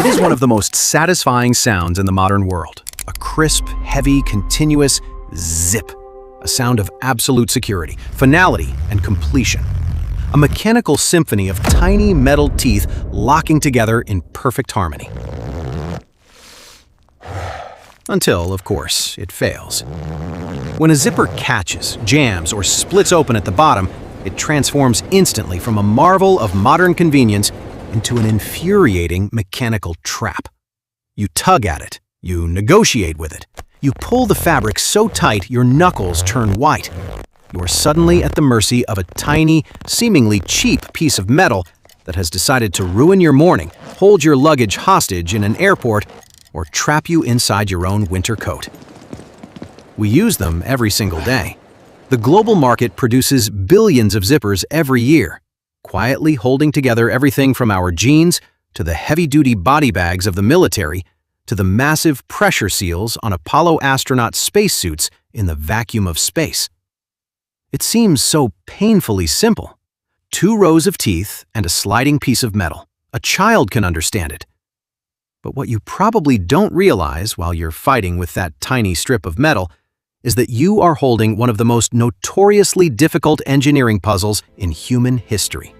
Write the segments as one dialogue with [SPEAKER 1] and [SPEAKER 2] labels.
[SPEAKER 1] is one of the most satisfying sounds in the modern world. A crisp, heavy, continuous zip. A sound of absolute security, finality, and completion. A mechanical symphony of tiny metal teeth locking together in perfect harmony. Until, of course, it fails. When a zipper catches, jams, or splits open at the bottom, it transforms instantly from a marvel of modern convenience into an infuriating mechanical trap. You tug at it, you negotiate with it, you pull the fabric so tight your knuckles turn white. You are suddenly at the mercy of a tiny, seemingly cheap piece of metal that has decided to ruin your morning, hold your luggage hostage in an airport, or trap you inside your own winter coat. We use them every single day. The global market produces billions of zippers every year, quietly holding together everything from our jeans to the heavy-duty body bags of the military to the massive pressure seals on Apollo astronaut spacesuits in the vacuum of space. It seems so painfully simple. 2 rows of teeth and a sliding piece of metal. A child can understand it. But what you probably don't realize while you're fighting with that tiny strip of metal is that you are holding one of the most notoriously difficult engineering puzzles in human history.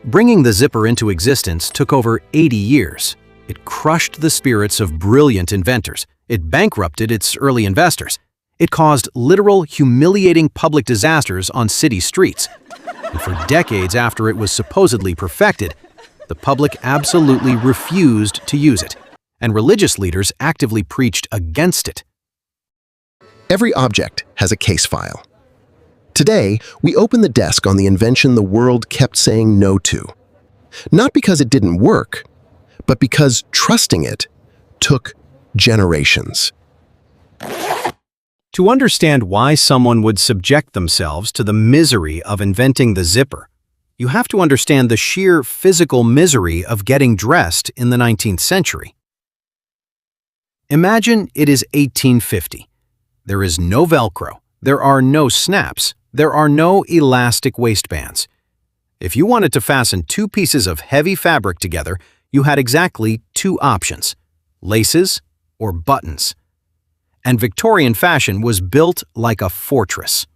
[SPEAKER 1] Bringing the zipper into existence took over 80 years. It crushed the spirits of brilliant inventors. It bankrupted its early investors. It caused literal, humiliating public disasters on city streets. And for decades after it was supposedly perfected, the public absolutely refused to use it, and religious leaders actively preached against it.
[SPEAKER 2] Every object has a case file. Today, we open the desk on the invention the world kept saying no to. Not because it didn't work, but because trusting it took generations.
[SPEAKER 1] To understand why someone would subject themselves to the misery of inventing the zipper, you have to understand the sheer physical misery of getting dressed in the 19th century. Imagine it is 1850. There is no Velcro, there are no snaps, there are no elastic waistbands. If you wanted to fasten 2 pieces of heavy fabric together, you had exactly 2 options: laces or buttons. And Victorian fashion was built like a fortress.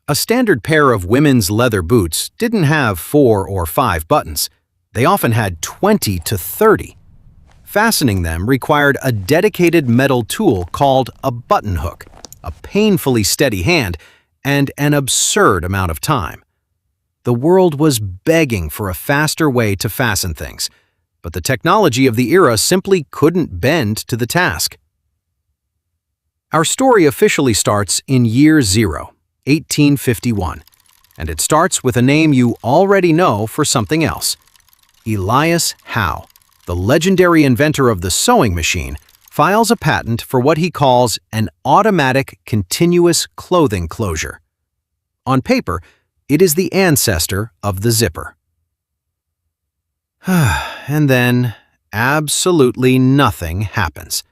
[SPEAKER 1] A standard pair of women's leather boots didn't have 4 or 5 buttons. They often had 20 to 30. Fastening them required a dedicated metal tool called a button hook, a painfully steady hand, and an absurd amount of time. The world was begging for a faster way to fasten things, but the technology of the era simply couldn't bend to the task. Our story officially starts in year 0, 1851, and it starts with a name you already know for something else. Elias Howe, the legendary inventor of the sewing machine, files a patent for what he calls an automatic continuous clothing closure. On paper, it is the ancestor of the zipper. And then, absolutely nothing happens.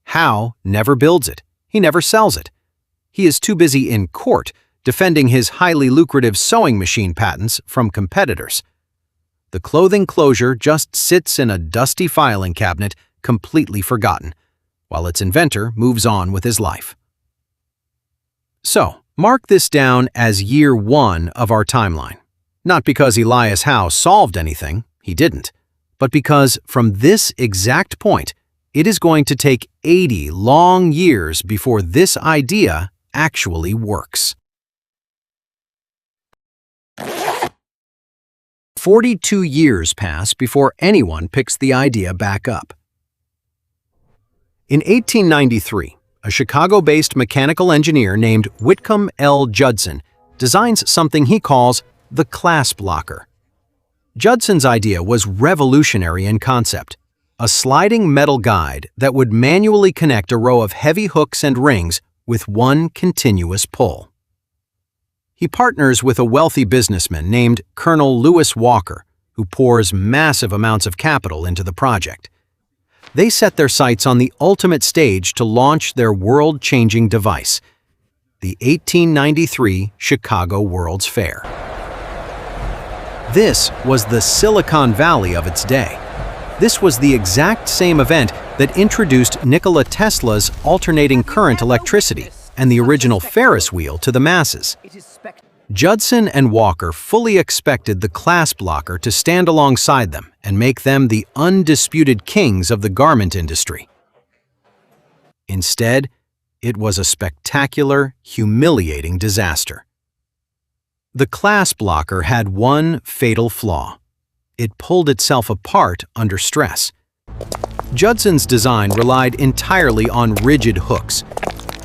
[SPEAKER 1] Howe never builds it. He never sells it. He is too busy in court defending his highly lucrative sewing machine patents from competitors. The clothing closure just sits in a dusty filing cabinet, completely forgotten, while its inventor moves on with his life. So, mark this down as year 1 of our timeline. Not because Elias Howe solved anything, he didn't, but because from this exact point, it is going to take 80 long years before this idea actually works. 42 years pass before anyone picks the idea back up. In 1893, a Chicago-based mechanical engineer named Whitcomb Judson designs something he calls the Clasp Locker. Judson's idea was revolutionary in concept, a sliding metal guide that would manually connect a row of heavy hooks and rings with one continuous pull. He partners with a wealthy businessman named Colonel Lewis Walker, who pours massive amounts of capital into the project. They set their sights on the ultimate stage to launch their world-changing device, the 1893 Chicago World's Fair. This was the Silicon Valley of its day. This was the exact same event that introduced Nikola Tesla's alternating current electricity and the original Ferris wheel to the masses. Judson and Walker fully expected the Clasp Locker to stand alongside them and make them the undisputed kings of the garment industry. Instead, it was a spectacular, humiliating disaster. The Clasp Locker had one fatal flaw. It pulled itself apart under stress. Judson's design relied entirely on rigid hooks.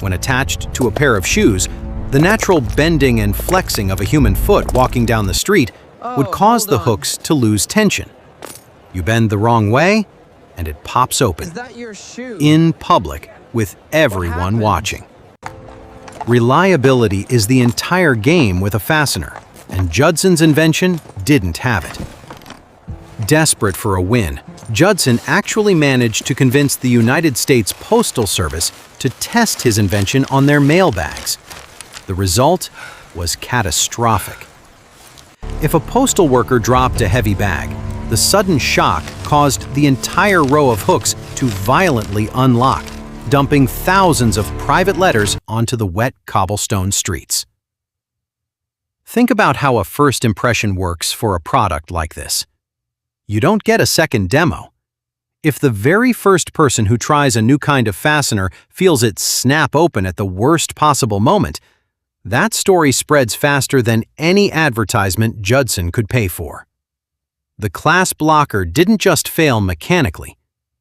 [SPEAKER 1] When attached to a pair of shoes, the natural bending and flexing of a human foot walking down the street would cause the hooks to lose tension. You bend the wrong way, and it pops open.
[SPEAKER 3] Is that your shoe?
[SPEAKER 1] In public, with everyone watching. Reliability is the entire game with a fastener, and Judson's invention didn't have it. Desperate for a win, Judson actually managed to convince the United States Postal Service to test his invention on their mail bags. The result was catastrophic. If a postal worker dropped a heavy bag, the sudden shock caused the entire row of hooks to violently unlock, dumping thousands of private letters onto the wet cobblestone streets. Think about how a first impression works for a product like this. You don't get a second demo. If the very first person who tries a new kind of fastener feels it snap open at the worst possible moment, that story spreads faster than any advertisement Judson could pay for. The Clasp Locker didn't just fail mechanically,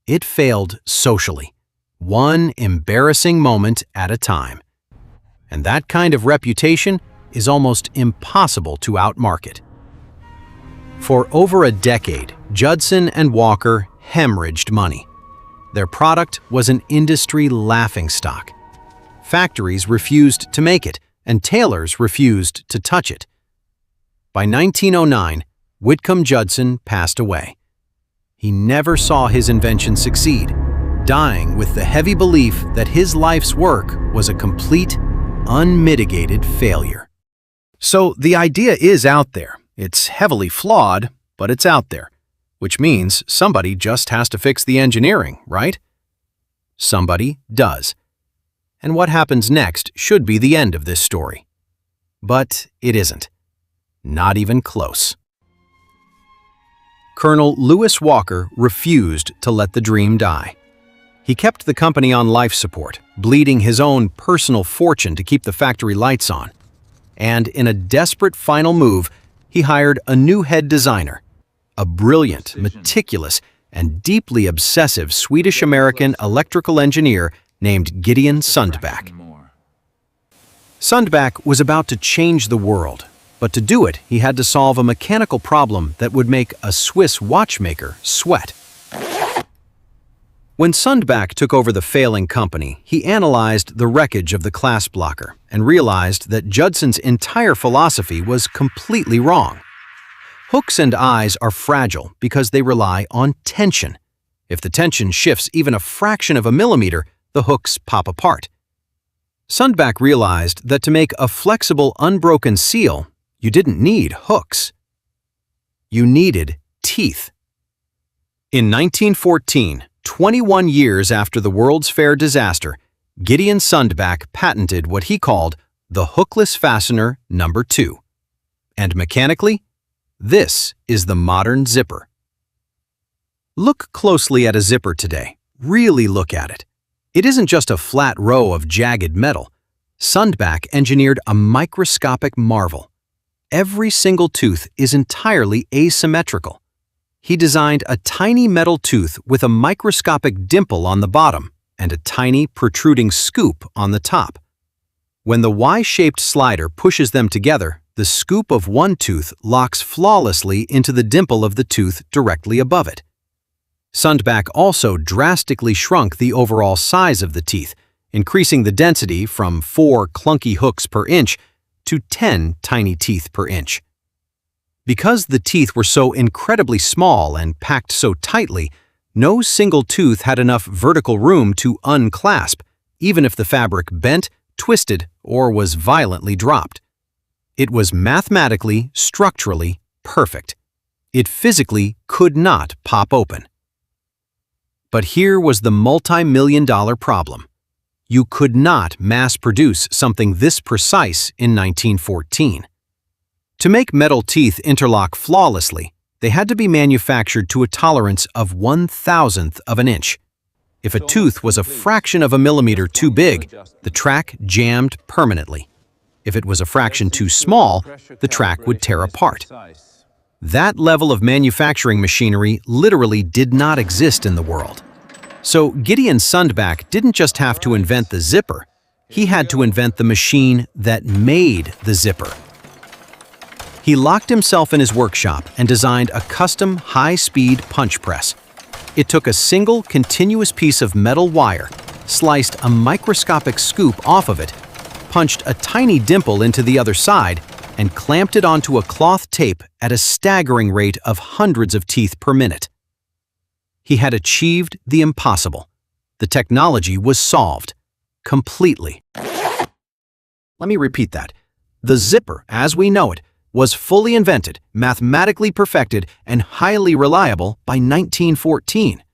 [SPEAKER 1] it failed socially, one embarrassing moment at a time. And that kind of reputation is almost impossible to outmarket. For over a decade, Judson and Walker hemorrhaged money. Their product was an industry laughingstock. Factories refused to make it, and tailors refused to touch it. By 1909, Whitcomb Judson passed away. He never saw his invention succeed, dying with the heavy belief that his life's work was a complete, unmitigated failure. So the idea is out there. It's heavily flawed, but it's out there, which means somebody just has to fix the engineering, right? Somebody does. And what happens next should be the end of this story. But it isn't. Not even close. Colonel Lewis Walker refused to let the dream die. He kept the company on life support, bleeding his own personal fortune to keep the factory lights on. And in a desperate final move, he hired a new head designer, a brilliant, meticulous, and deeply obsessive Swedish-American electrical engineer named Gideon Sundback. Sundback was about to change the world, but to do it, he had to solve a mechanical problem that would make a Swiss watchmaker sweat. When Sundback took over the failing company, he analyzed the wreckage of the Clasp Locker and realized that Judson's entire philosophy was completely wrong. Hooks and eyes are fragile because they rely on tension. If the tension shifts even a fraction of a millimeter, the hooks pop apart. Sundback realized that to make a flexible, unbroken seal, you didn't need hooks. You needed teeth. In 1914, 21 years after the World's Fair disaster, Gideon Sundback patented what he called the hookless fastener number 2. And mechanically, this is the modern zipper. Look closely at a zipper today. Really look at it. It isn't just a flat row of jagged metal. Sundback engineered a microscopic marvel. Every single tooth is entirely asymmetrical. He designed a tiny metal tooth with a microscopic dimple on the bottom and a tiny protruding scoop on the top. When the Y-shaped slider pushes them together, the scoop of one tooth locks flawlessly into the dimple of the tooth directly above it. Sundback also drastically shrunk the overall size of the teeth, increasing the density from 4 clunky hooks per inch to 10 tiny teeth per inch. Because the teeth were so incredibly small and packed so tightly, no single tooth had enough vertical room to unclasp, even if the fabric bent, twisted, or was violently dropped. It was mathematically, structurally perfect. It physically could not pop open. But here was the multi-million-dollar problem. You could not mass-produce something this precise in 1914. To make metal teeth interlock flawlessly, they had to be manufactured to a tolerance of 1/1000th of an inch. If a tooth was a fraction of a millimeter too big, the track jammed permanently. If it was a fraction too small, the track would tear apart. That level of manufacturing machinery literally did not exist in the world. So Gideon Sundback didn't just have to invent the zipper, he had to invent the machine that made the zipper. He locked himself in his workshop and designed a custom high-speed punch press. It took a single continuous piece of metal wire, sliced a microscopic scoop off of it, punched a tiny dimple into the other side, and clamped it onto a cloth tape at a staggering rate of hundreds of teeth per minute. He had achieved the impossible. The technology was solved. Completely. Let me repeat that. The zipper, as we know it, was fully invented, mathematically perfected, and highly reliable by 1914.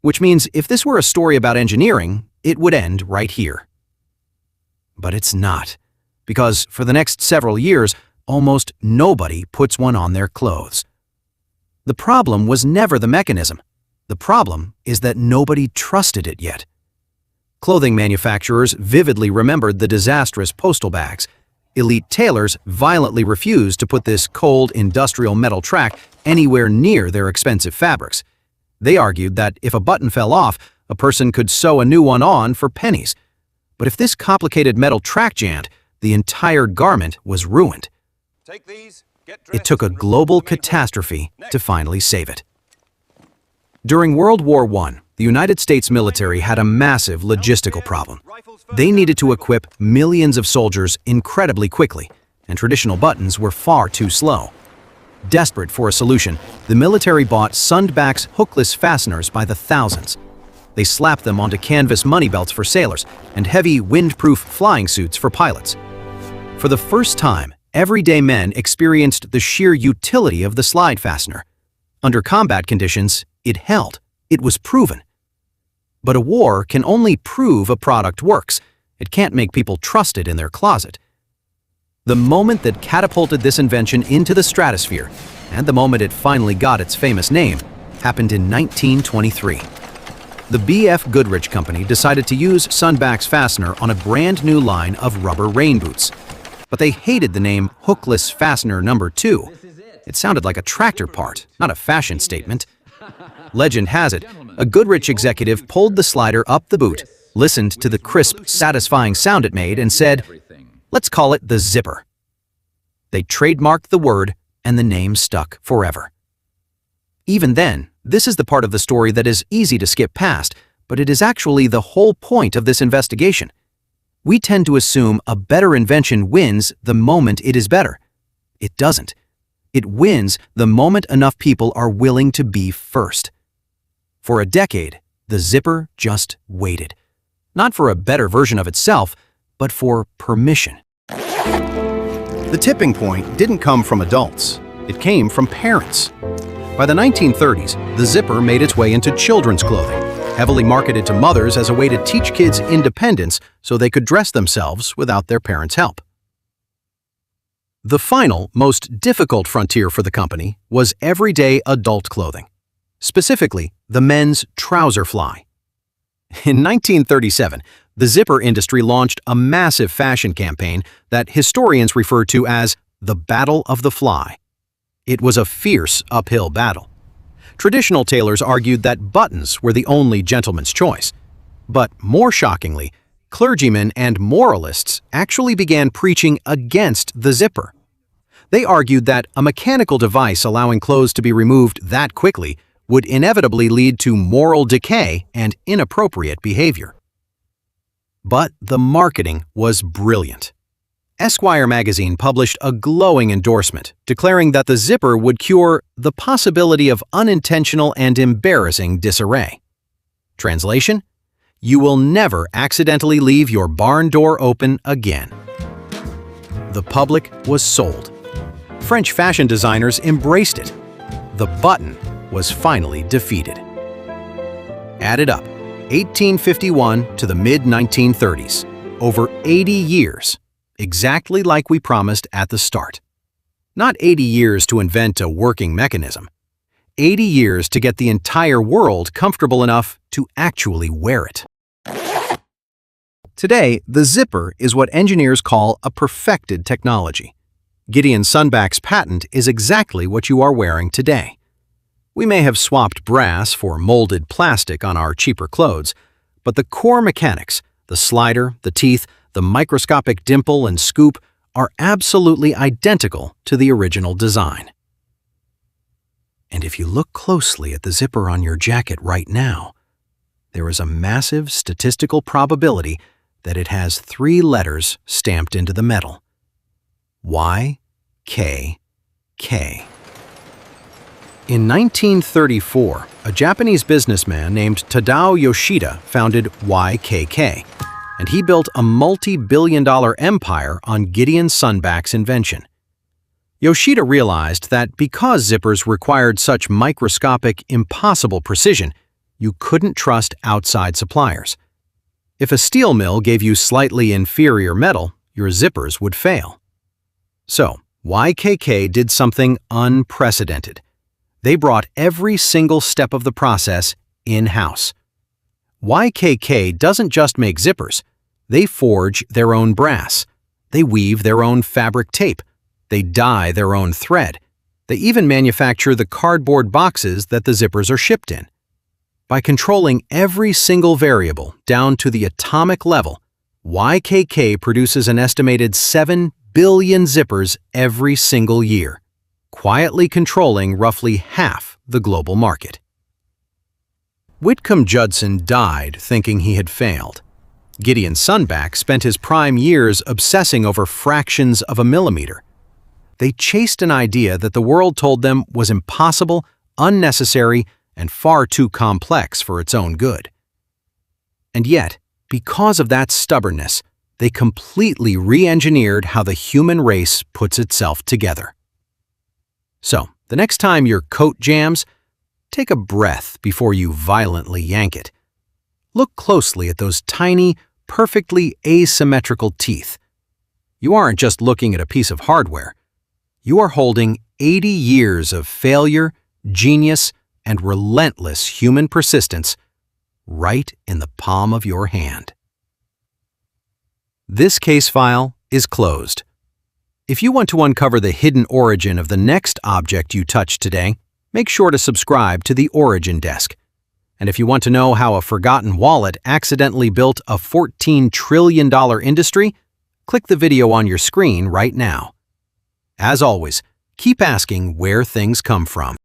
[SPEAKER 1] Which means if this were a story about engineering, it would end right here. But it's not, because for the next several years, almost nobody puts one on their clothes. The problem was never the mechanism. The problem is that nobody trusted it yet. Clothing manufacturers vividly remembered the disastrous postal bags. Elite tailors violently refused to put this cold industrial metal track anywhere near their expensive fabrics. They argued that if a button fell off, a person could sew a new one on for pennies. But if this complicated metal track jammed, the entire garment was ruined. It took a global catastrophe to finally save it. During World War I, the United States military had a massive logistical problem. They needed to equip millions of soldiers incredibly quickly, and traditional buttons were far too slow. Desperate for a solution, the military bought Sundback's hookless fasteners by the thousands. They slapped them onto canvas money belts for sailors and heavy wind-proof flying suits for pilots. For the first time, everyday men experienced the sheer utility of the slide fastener. Under combat conditions, it held. It was proven. But a war can only prove a product works. It can't make people trust it in their closet. The moment that catapulted this invention into the stratosphere, and the moment it finally got its famous name, happened in 1923. The B.F. Goodrich company decided to use Sundback's fastener on a brand new line of rubber rain boots. But they hated the name Hookless Fastener No. 2. It sounded like a tractor part, not a fashion statement. Legend has it, a Goodrich executive pulled the slider up the boot, listened to the crisp, satisfying sound it made, and said, "Let's call it the zipper." They trademarked the word, and the name stuck forever. Even then, this is the part of the story that is easy to skip past, but it is actually the whole point of this investigation. We tend to assume a better invention wins the moment it is better. It doesn't. It wins the moment enough people are willing to be first. For a decade, the zipper just waited. Not for a better version of itself, but for permission. The tipping point didn't come from adults. It came from parents. By the 1930s, the zipper made its way into children's clothing, heavily marketed to mothers as a way to teach kids independence so they could dress themselves without their parents' help. The final, most difficult frontier for the company was everyday adult clothing, specifically the men's trouser fly. In 1937, the zipper industry launched a massive fashion campaign that historians refer to as the Battle of the Fly. It was a fierce uphill battle. Traditional tailors argued that buttons were the only gentleman's choice. But more shockingly, clergymen and moralists actually began preaching against the zipper. They argued that a mechanical device allowing clothes to be removed that quickly would inevitably lead to moral decay and inappropriate behavior. But the marketing was brilliant. Esquire magazine published a glowing endorsement declaring that the zipper would cure the possibility of unintentional and embarrassing disarray. Translation: you will never accidentally leave your barn door open again. The public was sold. French fashion designers embraced it. The button was finally defeated. Add it up, 1851 to the mid-1930s, over 80 years, exactly like we promised at the start. Not 80 years to invent a working mechanism, 80 years to get the entire world comfortable enough to actually wear it. Today, the zipper is what engineers call a perfected technology. Gideon Sundback's patent is exactly what you are wearing today. We may have swapped brass for molded plastic on our cheaper clothes, but the core mechanics, the slider, the teeth, the microscopic dimple and scoop, are absolutely identical to the original design. And if you look closely at the zipper on your jacket right now, there is a massive statistical probability that it has 3 letters stamped into the metal. YKK. In 1934, a Japanese businessman named Tadao Yoshida founded YKK, and he built a multi-billion-dollar empire on Gideon Sundback's invention. Yoshida realized that because zippers required such microscopic, impossible precision, you couldn't trust outside suppliers. If a steel mill gave you slightly inferior metal, your zippers would fail. So, YKK did something unprecedented. They brought every single step of the process in-house. YKK doesn't just make zippers. They forge their own brass. They weave their own fabric tape. They dye their own thread. They even manufacture the cardboard boxes that the zippers are shipped in. By controlling every single variable down to the atomic level, YKK produces an estimated 7 billion zippers every single year, quietly controlling roughly half the global market. Whitcomb Judson died thinking he had failed. Gideon Sundback spent his prime years obsessing over fractions of a millimeter. They chased an idea that the world told them was impossible, unnecessary, and far too complex for its own good. And yet, because of that stubbornness, they completely re-engineered how the human race puts itself together. So, the next time your coat jams, take a breath before you violently yank it. Look closely at those tiny, perfectly asymmetrical teeth. You aren't just looking at a piece of hardware. You are holding 80 years of failure, genius, and relentless human persistence right in the palm of your hand. This case file is closed. If you want to uncover the hidden origin of the next object you touched today, make sure to subscribe to the Origin Desk. And if you want to know how a forgotten wallet accidentally built a $14 trillion industry, click the video on your screen right now. As always, keep asking where things come from.